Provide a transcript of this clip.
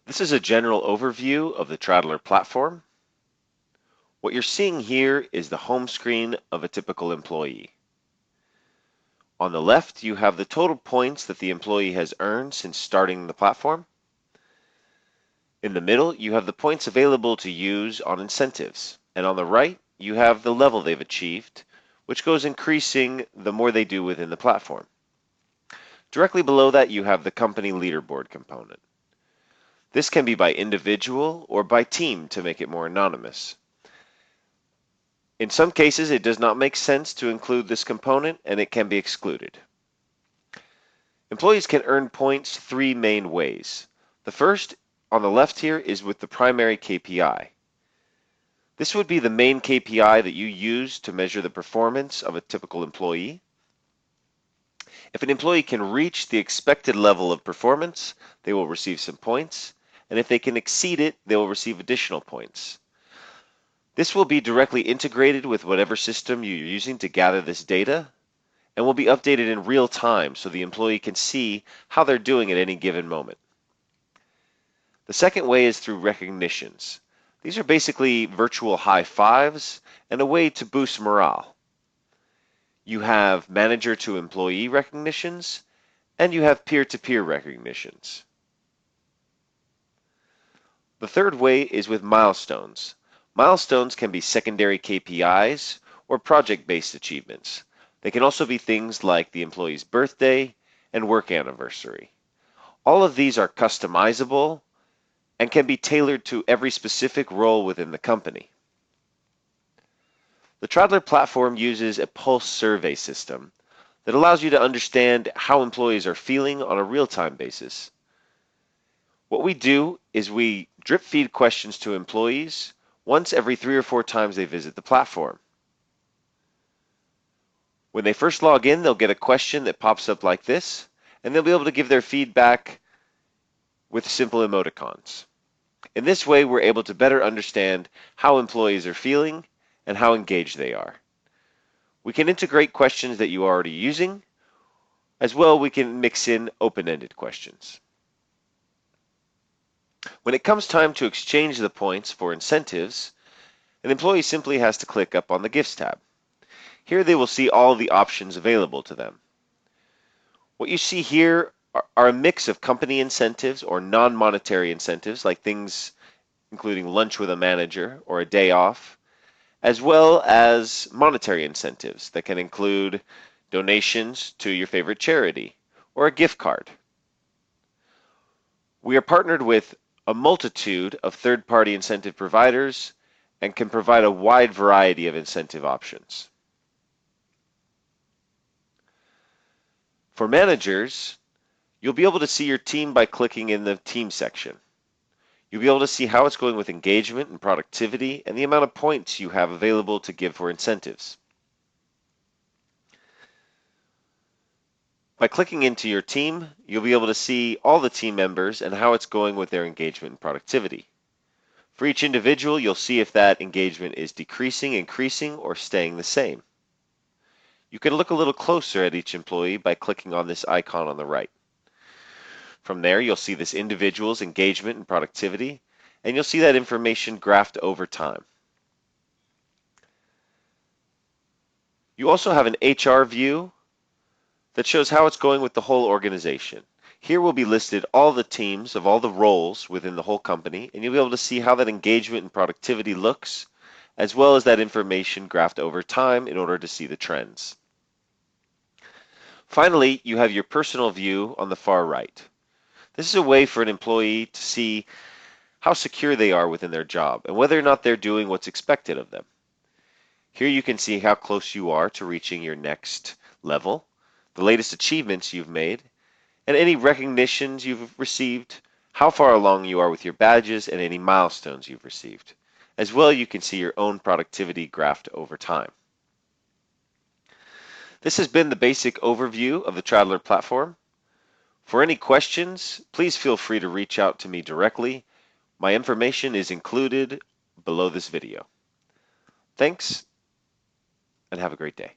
This is a general overview of the Tradler platform. What you're seeing here is the home screen of a typical employee. On the left, you have the total points that the employee has earned since starting the platform. In the middle, you have the points available to use on incentives. And on the right, you have the level they've achieved, which goes increasing the more they do within the platform. Directly below that, you have the company leaderboard component. This can be by individual or by team to make it more anonymous. In some cases, it does not make sense to include this component and it can be excluded. Employees can earn points three main ways. The first on the left here is with the primary KPI. This would be the main KPI that you use to measure the performance of a typical employee. If an employee can reach the expected level of performance, they will receive some points, and if they can exceed it, they will receive additional points. This will be directly integrated with whatever system you're using to gather this data and will be updated in real time so the employee can see how they're doing at any given moment. The second way is through recognitions. These are basically virtual high fives and a way to boost morale. You have manager to employee recognitions and you have peer-to-peer recognitions. The third way is with milestones. Milestones can be secondary KPIs or project-based achievements. They can also be things like the employee's birthday and work anniversary. All of these are customizable and can be tailored to every specific role within the company. The Tradler platform uses a pulse survey system that allows you to understand how employees are feeling on a real-time basis. What we do is we drip feed questions to employees once every 3 or 4 times they visit the platform. When they first log in, they'll get a question that pops up like this, and they'll be able to give their feedback with simple emoticons. In this way, we're able to better understand how employees are feeling and how engaged they are. We can integrate questions that you are already using. As well, we can mix in open-ended questions. When it comes time to exchange the points for incentives, an employee simply has to click up on the Gifts tab. Here they will see all the options available to them. What you see here are a mix of company incentives or non-monetary incentives like things including lunch with a manager or a day off, as well as monetary incentives that can include donations to your favorite charity or a gift card. We are partnered with a multitude of third-party incentive providers and can provide a wide variety of incentive options. For managers, you'll be able to see your team by clicking in the Team section. You'll be able to see how it's going with engagement and productivity and the amount of points you have available to give for incentives. By clicking into your team, you'll be able to see all the team members and how it's going with their engagement and productivity. For each individual, you'll see if that engagement is decreasing, increasing, or staying the same. You can look a little closer at each employee by clicking on this icon on the right. From there, you'll see this individual's engagement and productivity, and you'll see that information graphed over time. You also have an HR view that shows how it's going with the whole organization. Here will be listed all the teams of all the roles within the whole company, and you'll be able to see how that engagement and productivity looks, as well as that information graphed over time in order to see the trends. Finally, you have your personal view on the far right. This is a way for an employee to see how secure they are within their job and whether or not they're doing what's expected of them. Here you can see how close you are to reaching your next level, the latest achievements you've made, and any recognitions you've received, how far along you are with your badges, and any milestones you've received. As well, you can see your own productivity graphed over time. This has been the basic overview of the Tradler platform. For any questions, please feel free to reach out to me directly. My information is included below this video. Thanks, and have a great day.